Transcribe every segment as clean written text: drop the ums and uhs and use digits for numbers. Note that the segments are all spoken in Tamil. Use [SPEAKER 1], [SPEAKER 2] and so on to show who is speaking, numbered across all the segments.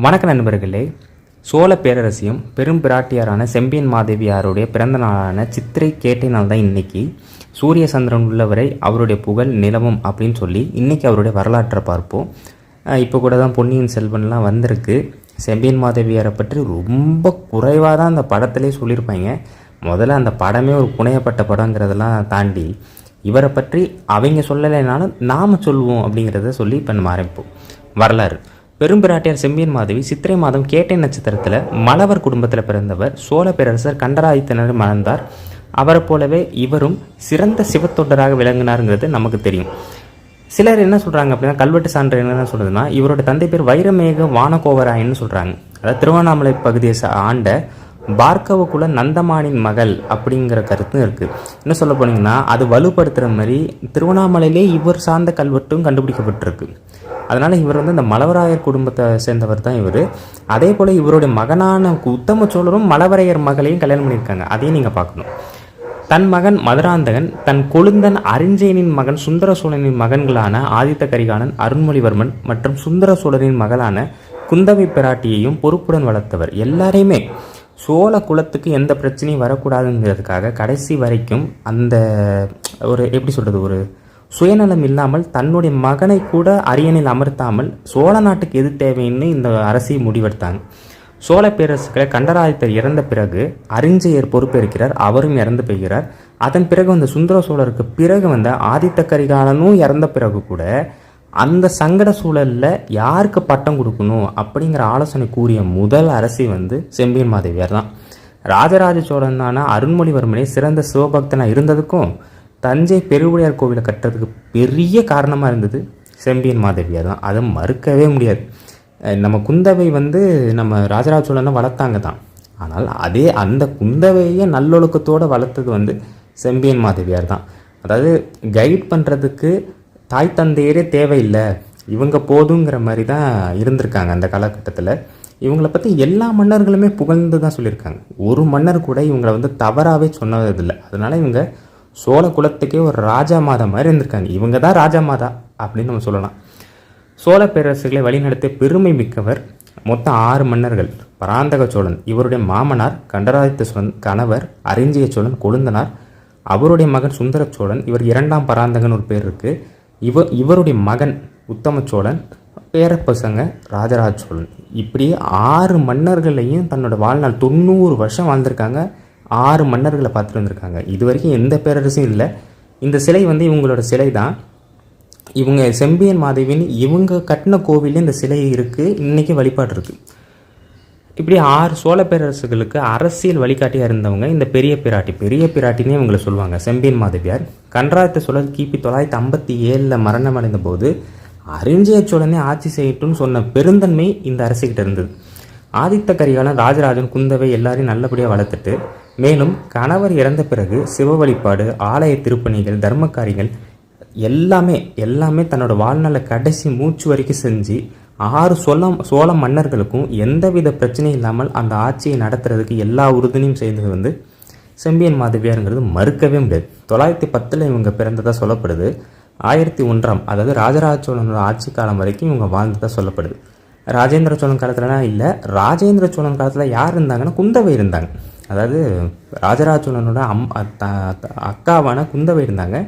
[SPEAKER 1] வணக்க நண்பர்களே, சோழ பேரரசியும் பெரும் பிராட்டியாரான செம்பியன் மாதேவியாருடைய பிறந்த நாளான சித்திரை கேட்டை நாள் தான் இன்றைக்கி. சூரிய சந்திரன் உள்ளவரை அவருடைய புகழ் நிலவும் அப்படின்னு சொல்லி இன்றைக்கி அவருடைய வரலாற்றை பார்ப்போம். இப்போ கூட தான் பொன்னியின் செல்வன்லாம் வந்திருக்கு. செம்பியன் மாதேவியாரை பற்றி ரொம்ப குறைவாக தான் அந்த படத்திலே சொல்லியிருப்பாங்க. முதல்ல அந்த படமே ஒரு புனையப்பட்ட படங்கிறதெல்லாம் தாண்டி இவரை பற்றி அவங்க சொல்லலைனாலும் நாம் சொல்லுவோம் அப்படிங்கிறத சொல்லி இப்போ நம்ம ஆரம்பிப்போம். வரலாறு. பெரும்பிராட்டியார் செம்பியன் மாதேவி சித்திரை மாதம் கேட்டை நட்சத்திரத்தில் மலவர் குடும்பத்தில் பிறந்தவர். சோழ பேரரசர் கண்டராதித்தனர் மணந்தார். அவரை போலவே இவரும் சிறந்த சிவத்தொண்டராக விளங்கினாருங்கிறது நமக்கு தெரியும். சிலர் என்ன சொல்கிறாங்க அப்படின்னா, கல்வெட்டு சான்று என்னென்ன சொல்கிறதுனா, இவரோட தந்தை பேர் வைரமேக வானகோவராயன்னு சொல்கிறாங்க. அதாவது திருவண்ணாமலை பகுதியை ஆண்ட பார்க்கவ குல நந்தமானின் மகள் அப்படிங்கிற கருத்தும் இருக்குது. என்ன சொல்ல போனீங்கன்னா, அது வலுப்படுத்துகிற மாதிரி திருவண்ணாமலையிலே இவர் சார்ந்த கல்வெட்டும் கண்டுபிடிக்கப்பட்டிருக்கு. அதனால் இவர் இந்த மலவராயர் குடும்பத்தை சேர்ந்தவர் தான் இவர். அதே போல் இவருடைய மகனான உத்தம சோழரும் மலவரையர் மகளையும் கல்யாணம் பண்ணியிருக்காங்க. அதையும் நீங்கள் பார்க்கணும். தன் மகன் மதுராந்தகன் தன் கொழுந்தன் அரிஞ்சயனின் மகன் சுந்தர சோழனின் மகன்களான ஆதித்த கரிகாலன், அருண்மொழிவர்மன் மற்றும் சுந்தர சோழரின் மகளான குந்தவை பிராட்டியையும் பொறுப்புடன் வளர்த்தவர். எல்லாரையுமே சோழ குலத்துக்கு எந்த பிரச்சனையும் வரக்கூடாதுங்கிறதுக்காக கடைசி வரைக்கும் அந்த ஒரு எப்படி சொல்கிறது, ஒரு சுயநலம் இல்லாமல் தன்னுடைய மகனை கூட அரியணையில் அமர்த்தாமல் சோழ நாட்டுக்கு எது தேவைன்னு இந்த அரசியை முடிவெடுத்தாங்க. சோழ பேரரசுகளை கண்டராதித்தர் இறந்த பிறகு அரிஞ்சயர் பொறுப்பேற்கிறார். அவரும் இறந்து போகிறார். அதன் பிறகு சுந்தர சோழருக்கு பிறகு ஆதித்த கரிகாலனும் இறந்த பிறகு கூட அந்த சங்கட சூழலில் யாருக்கு பட்டம் கொடுக்கணும் அப்படிங்கிற ஆலோசனை கூறிய முதல் அரசி செம்பியன் மாதேவியார் தான். ராஜராஜ சோழன் தான அருண்மொழிவர்மனே சிறந்த சிவபக்தனாக இருந்ததுக்கும் தஞ்சை பெருவுடையார் கோவிலை கட்டுறதுக்கு பெரிய காரணமாக இருந்தது செம்பியன் மாதேவியார் தான். அதை மறுக்கவே முடியாது. நம்ம குந்தவை நம்ம ராஜராஜ சோழனை வளர்த்தாங்க தான். ஆனால் அந்த குந்தவையை நல்லொழுக்கத்தோடு வளர்த்தது செம்பியன் மாதேவியார் தான். அதாவது கைட் பண்ணுறதுக்கு தாய் தந்தையரே தேவையில்லை, இவங்க போதுங்கிற மாதிரி தான் இருந்திருக்காங்க அந்த காலகட்டத்தில். இவங்களை பற்றி எல்லா மன்னர்களுமே புகழ்ந்து தான் சொல்லியிருக்காங்க. ஒரு மன்னர் கூட இவங்களை தவறாகவே சொன்னதில்லை. அதனால் இவங்க சோழ குலத்துக்கே ஒரு ராஜா மாதா மாதிரி இருந்திருக்காங்க. இவங்க தான் ராஜா மாதா அப்படின்னு நம்ம சொல்லலாம். சோழ பேரரசுகளை வழிநடத்திய பெருமை மிக்கவர். மொத்தம் 6 மன்னர்கள். பராந்தக சோழன் இவருடைய மாமனார், கண்டராதித்த சோழன் கணவர், அரிஞ்சய சோழன் கொழுந்தனார், அவருடைய மகன் சுந்தர சோழன், இவர் 2ஆம் பராந்தகன் ஒரு பேர் இருக்குது. இவருடைய மகன் உத்தம சோழன், பேரப்பசங்க ராஜராஜ சோழன். இப்படி 6 மன்னர்களையும் தன்னோட வாழ்நாள் 90 வருஷம் வாழ்ந்திருக்காங்க. 6 மன்னர்களை பார்த்துட்டு வந்திருக்காங்க. இது வரைக்கும் எந்த பேரரசும் இல்லை. இந்த சிலை இவங்களோட சிலை தான். இவங்க செம்பியன் மாதேவின்னு இவங்க கட்டின கோவிலே இந்த சிலை இருக்குது. இன்றைக்கி வழிபாடு இருக்குது. இப்படி 6 சோழ பேரரசுகளுக்கு அரசியல் வழிகாட்டியாக இருந்தவங்க இந்த பெரிய பிராட்டினே இவங்களை சொல்லுவாங்க. செம்பியன் மாதேவியார் கண்டராதித்த சோழர் கிபி 957 மரணமடைந்த போது அரிஞ்சய சோழனே ஆட்சி செய்யட்டும்னு சொன்ன பெருந்தன்மை இந்த அரசிக்கிட்ட இருந்தது. ஆதித்த கரிகாலன், ராஜராஜன், குந்தவை எல்லாரையும் நல்லபடியாக வளர்த்துட்டு, மேலும் கணவர் இறந்த பிறகு சிவ வழிபாடு, ஆலய திருப்பணிகள், தர்மக்காரிகள் எல்லாமே தன்னோட வாழ்நாள கடைசி மூச்சு வரைக்கும் செஞ்சு 6 சோழ மன்னர்களுக்கும் எந்தவித பிரச்சனையும் இல்லாமல் அந்த ஆட்சியை நடத்துறதுக்கு எல்லா உறுதுணையும் செய்தது செம்பியன் மாதேவியாருங்கிறது மறுக்கவே முடியாது. 910 இவங்க பிறந்ததாக சொல்லப்படுது. 1001 அதாவது ராஜராஜ சோழனோட ஆட்சி காலம் வரைக்கும் இவங்க வாழ்ந்ததாக சொல்லப்படுது. ராஜேந்திர சோழன் காலத்துலலாம் இல்லை. ராஜேந்திர சோழன் காலத்தில் யார் இருந்தாங்கன்னா குந்தவை இருந்தாங்க. அதாவது ராஜராஜ சோழனோட அக்காவான குந்தவை இருந்தாங்க.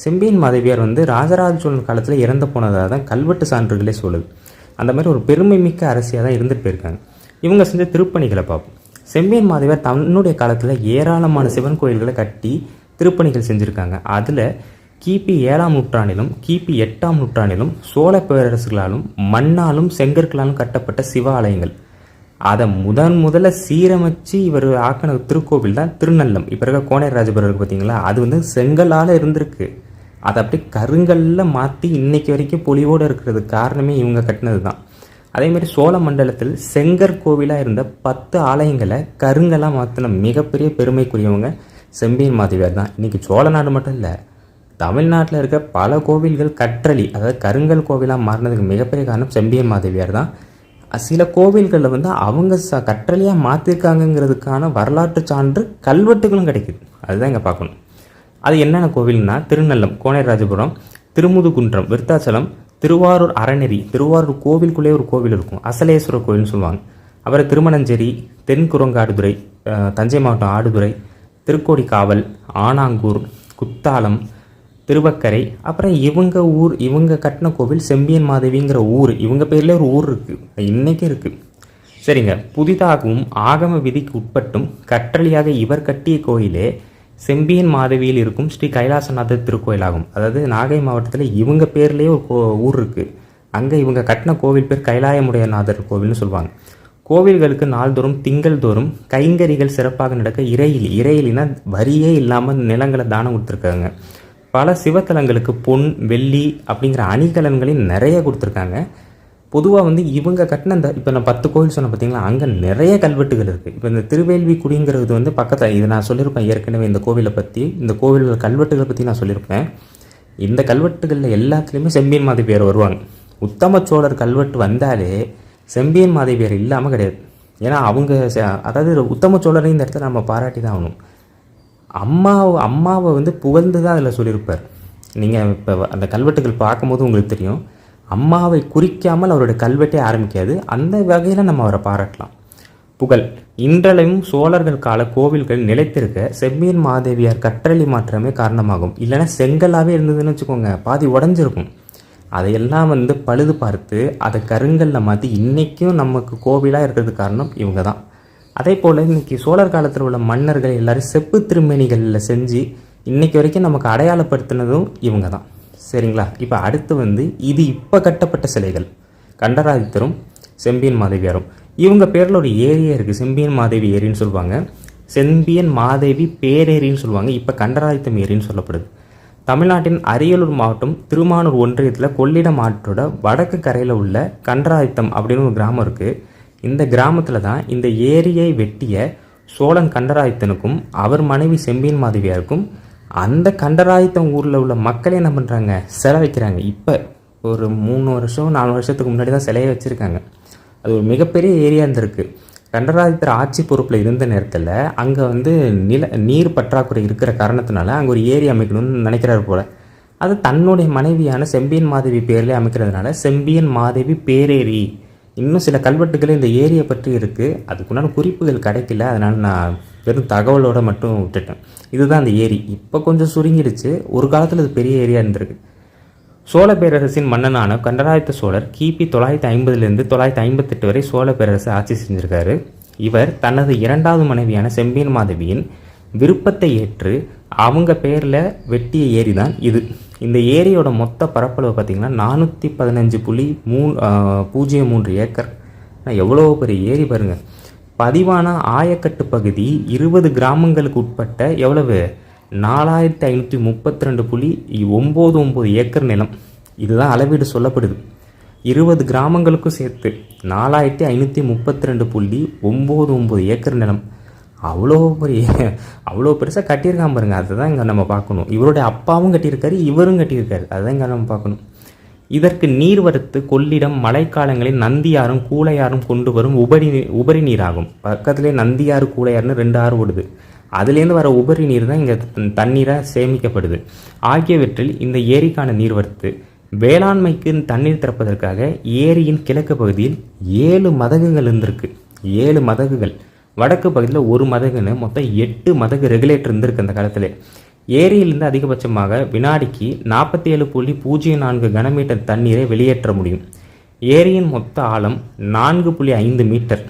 [SPEAKER 1] செம்பியன் மாதேவியார் ராஜராஜ சோழன் காலத்தில் இறந்து போனதாக தான் கல்வெட்டு சான்றுகளே சொல்லுது. அந்த மாதிரி ஒரு பெருமை மிக்க அரசியாக தான் இருந்துட்டு போயிருக்காங்க. இவங்க செஞ்ச திருப்பணிகளை பார்ப்போம். செம்பியன் மாதேவியார் தன்னுடைய காலத்தில் ஏராளமான சிவன் கோயில்களை கட்டி திருப்பணிகள் செஞ்சுருக்காங்க. அதில் கிபி 7ஆம் நூற்றாண்டிலும் கிபி 8ஆம் நூற்றாண்டிலும் சோழ பேரரசுகளாலும் மண்ணாலும் செங்கற்களாலும் கட்டப்பட்ட சிவ ஆலயங்கள். அதை முதல்ல சீரமைச்சு இவர் ஆக்கின திருக்கோவில் தான் திருநல்லம். இப்போ இருக்க கோனேர் ராஜபுரம் இருக்குது பார்த்தீங்களா, அது செங்கலால் இருந்திருக்கு. அதை அப்படியே கருங்கல்ல மாற்றி இன்னைக்கு வரைக்கும் பொலிவோடு இருக்கிறதுக்கு காரணமே இவங்க கட்டினது தான். அதேமாதிரி சோழ மண்டலத்தில் செங்கற்கோவிலாக இருந்த 10 ஆலயங்களை கருங்கலாக மாற்றின மிகப்பெரிய பெருமைக்குரியவங்க செம்பியன் மாதேவியார் தான். இன்றைக்கி சோழ நாடு மட்டும் இல்லை, தமிழ்நாட்டில் இருக்க பல கோவில்கள் கற்றளி, அதாவது கருங்கல் கோவிலாக மாறினதுக்கு மிகப்பெரிய காரணம் செம்பியன் மாதேவியார் தான். சில கோவில்களில் அவங்க கற்றளியாக மாற்றிருக்காங்கங்கிறதுக்கான வரலாற்று சான்று கல்வெட்டுகளும் கிடைக்குது. அதுதான் இங்கே பார்க்கணும். அது என்னென்ன கோவில்னா, திருநல்லம், கோனேர் ராஜபுரம், திருமுதுகுன்றம், விருத்தாச்சலம், திருவாரூர் அறநெறி, திருவாரூர் கோவிலுக்குள்ளே ஒரு கோவில் இருக்கும், அசலேஸ்வரர் கோவில்னு சொல்லுவாங்க. அப்புறம் திருமணஞ்சேரி, தென்குரங்காடுதுறை, தஞ்சை மாவட்டம் ஆடுதுறை, திருக்கோடிக்காவல், ஆனாங்கூர், குத்தாலம், திருவக்கரை. அப்புறம் இவங்க கட்டின கோவில் செம்பியன் மாதேவிங்கிற ஊர், இவங்க பேர்லேயே ஒரு ஊர் இருக்குது, இன்றைக்கும் இருக்குது. சரிங்க. புதிதாகவும் ஆகம விதிக்கு உட்பட்டும் கற்றளியாக இவர் கட்டிய கோயிலே செம்பியன் மாதவியில் இருக்கும் ஸ்ரீ கைலாசநாதர் திருக்கோயிலாகும். அதாவது நாகை மாவட்டத்தில் இவங்க பேர்லேயே ஒரு ஊர் இருக்குது, அங்கே இவங்க கட்டின கோவில் பேர் கைலாயமுடையநாதர் கோவில்னு சொல்லுவாங்க. கோவில்களுக்கு நாள்தோறும் திங்கள் தோறும் கைங்கரிகள் சிறப்பாக நடக்க இறையிலினா வரியே இல்லாமல் நிலங்களை தானம் கொடுத்துருக்காங்க. பல சிவத்தலங்களுக்கு பொன், வெள்ளி அப்படிங்கிற அணிகலன்களையும் நிறைய கொடுத்துருக்காங்க. பொதுவாக இவங்க கட்டின இந்த இப்போ நான் 10 கோவில் சொன்ன பார்த்தீங்களா, அங்கே நிறைய கல்வெட்டுகள் இருக்குது. இப்போ இந்த திருவேல்விக்குடிங்கிறது பக்கத்தில், இது நான் சொல்லியிருப்பேன் ஏற்கனவே இந்த கோவிலை பற்றி, இந்த கோவில்கள் கல்வெட்டுகளை பற்றி நான் சொல்லியிருப்பேன். இந்த கல்வெட்டுகளில் எல்லாத்துலேயுமே செம்பியன் மாதேவியார் வருவாங்க. உத்தம சோழர் கல்வெட்டு வந்தாலே செம்பியன் மாதேவியார் இல்லாமல் கிடையாது. ஏன்னா அவங்க அதாவது உத்தம சோழரை இந்த இடத்துல நம்ம பாராட்டி தான் ஆகணும். அம்மாவை புகழ்ந்து தான் அதில் சொல்லியிருப்பார். நீங்கள் இப்போ அந்த கல்வெட்டுகள் பார்க்கும்போது உங்களுக்கு தெரியும், அம்மாவை குறிக்காமல் அவருடைய கல்வெட்டே ஆரம்பிக்காது. அந்த வகையில் நம்ம அவரை பாராட்டலாம். புகழ். இன்றளவும் சோழர்கள் கால கோவில்கள் நிலைத்திருக்க செம்பியன் மாதேவியார் கற்றளி மாற்றமே காரணமாகும். இல்லைன்னா செங்கல்லாகவே இருந்ததுன்னு வச்சுக்கோங்க, பாதி உடஞ்சிருக்கும். அதையெல்லாம் பழுது பார்த்து அதை கருங்கல்ல மாற்றி இன்றைக்கும் நமக்கு கோவிலாக இருக்கிறதுக்கு காரணம் இவங்க தான். அதே போல் இன்றைக்கி சோழர் காலத்தில் உள்ள மன்னர்கள் எல்லோரும் செப்பு திருமேனிகளில் செஞ்சு இன்றைக்கி வரைக்கும் நமக்கு அடையாளப்படுத்தினதும் இவங்க தான். சரிங்களா? இப்போ அடுத்து இது இப்போ கட்டப்பட்ட சிலைகள். கண்டராதித்தரும் செம்பியன் மாதேவியாரும், இவங்க பேரில் ஒரு ஏரியா இருக்குது, செம்பியன் மாதேவி ஏரின்னு சொல்லுவாங்க. செம்பியன் மாதேவி பேரேரின்னு சொல்லுவாங்க. இப்போ கண்டராதித்தம் ஏரின்னு சொல்லப்படுது. தமிழ்நாட்டின் அரியலூர் மாவட்டம் திருமானூர் ஒன்றியத்தில் கொள்ளிடம் ஆற்றோட வடக்கு கரையில் உள்ள கண்டராதித்தம் அப்படின்னு ஒரு கிராமம் இருக்குது. இந்த கிராமத்தில் தான் இந்த ஏரியை வெட்டிய சோழன் கண்டராதித்தனுக்கும் அவர் மனைவி செம்பியன் மாதேவியாருக்கும் அந்த கண்டராதித்தம் ஊரில் உள்ள மக்களே என்ன பண்ணுறாங்க, சிலை வைக்கிறாங்க. இப்போ ஒரு 3 வருஷம் 4 வருஷத்துக்கு முன்னாடி தான் சிலையை வச்சுருக்காங்க. அது ஒரு மிகப்பெரிய ஏரியா இருந்திருக்கு. கண்டராதித்தர் ஆட்சி பொறுப்பில் இருந்த நேரத்தில் அங்கே நீர் பற்றாக்குறை இருக்கிற காரணத்தினால அங்கே ஒரு ஏரி அமைக்கணும்னு நினைக்கிறாரு போல். அது தன்னுடைய மனைவியான செம்பியன் மாதேவி பேரில் அமைக்கிறதுனால செம்பியன் மாதேவி பேரேரி. இன்னும் சில கல்வெட்டுகள் இந்த ஏரியை பற்றி இருக்குது, அதுக்குண்டான குறிப்புகள் கிடைக்கல, அதனால் நான் வெறும் தகவலோடு மட்டும் விட்டுட்டேன். இதுதான் அந்த ஏரி. இப்போ கொஞ்சம் சுருங்கிடுச்சு, ஒரு காலத்தில் அது பெரிய ஏரியா இருந்திருக்கு. சோழ பேரரசின் மன்னனான கண்டராதித்த சோழர் கிபி 950 958 வரை சோழ பேரரசு ஆட்சி செஞ்சிருக்காரு. இவர் தனது 2வது மனைவியான செம்பியன் மாதேவியின் விருப்பத்தை ஏற்று அவங்க பேரில் வெட்டிய ஏரி தான் இது. இந்த ஏரியோட மொத்த பரப்பளவு பார்த்திங்கன்னா 415.03 ஏக்கர். எவ்வளோ பெரிய ஏரி பாருங்கள். பதிவான ஆயக்கட்டு பகுதி 20 கிராமங்களுக்கு உட்பட்ட எவ்வளவு 4532.99 ஏக்கர் நிலம். இதுதான் அளவீடு சொல்லப்படுது. 20 கிராமங்களுக்கும் சேர்த்து 4532.99 ஏக்கர் நிலம். அவ்வளோ பெருசாக கட்டியிருக்காம பாருங்க. அதுதான் இங்கே நம்ம பார்க்கணும். இவருடைய அப்பாவும் கட்டியிருக்காரு, இவரும் கட்டியிருக்காரு. அதுதான் இங்கே நம்ம பார்க்கணும். இதற்கு நீர்வரத்து கொள்ளிடம் மழைக்காலங்களில் நந்தியாரும் கூளையாரும் கொண்டு வரும் உபரி நீராகும். பக்கத்துலேயே நந்தியாறு கூளையாறுன்னு 2 ஆறு ஓடுது. அதுலேருந்து வர உபரி நீர் தான் இங்கே தண்ணீராக சேமிக்கப்படுது. ஆகியவற்றில் இந்த ஏரிக்கான நீர்வரத்து வேளாண்மைக்கு தண்ணீர் திறப்பதற்காக ஏரியின் கிழக்கு பகுதியில் 7 மதகுகள் இருந்திருக்கு. 7 மதகுகள். வடக்கு பகுதியில் 1 மதகுன்னு மொத்தம் 8 மதகு ரெகுலேட்டர் இருந்திருக்கு அந்த காலத்தில். ஏரியிலிருந்து அதிகபட்சமாக வினாடிக்கு 47.04 கனமீட்டர் தண்ணீரை வெளியேற்ற முடியும். ஏரியின் மொத்த ஆழம் 4.5 மீட்டர்.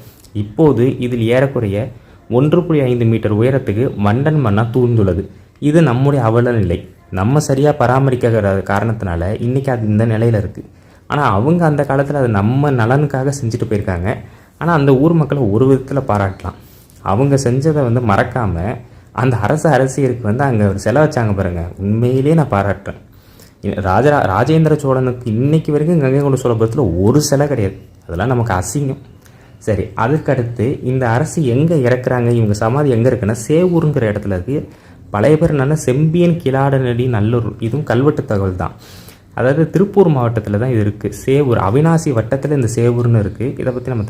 [SPEAKER 1] இப்போது இதில் ஏறக்குறைய 1.5 மீட்டர் உயரத்துக்கு மண்டன் மண்ணாக தூர்ந்துள்ளது. இது நம்முடைய அவல நிலை. நம்ம சரியாக பராமரிக்கிற காரணத்தினால இன்றைக்கி அது இந்த நிலையில் இருக்குது. ஆனால் அவங்க அந்த காலத்தில் அது நம்ம நலனுக்காக செஞ்சுட்டு போயிருக்காங்க. ஆனால் அந்த ஊர் மக்களை ஒரு விதத்தில் பாராட்டலாம். அவங்க செஞ்சதை மறக்காமல் அந்த அரசியருக்கு அங்கே ஒரு செலவு வச்சாங்க பாருங்கள். உண்மையிலே நான் பாராட்டுறேன். ராஜேந்திர சோழனுக்கு இன்றைக்கி வரைக்கும் கங்கை கொண்ட சோழபுரத்தில் ஒரு சிலை கிடையாது. அதெல்லாம் நமக்கு அசிங்கம். சரி, அதுக்கடுத்து இந்த அரசு எங்கே இறக்குறாங்க, இவங்க சமாதி எங்கே இருக்குன்னா சேவூருங்கிற இடத்துல இருக்குது. பழைய பேர் என்னென்னா செம்பியன் கிளாடனடி நல்லூர். இதுவும் கல்வெட்டு தகவல் தான். அதாவது திருப்பூர் மாவட்டத்தில் தான் இது இருக்குது. சேவூர் அவினாசி வட்டத்தில் இந்த சேவூர்னு இருக்குது. இதை பற்றி நம்ம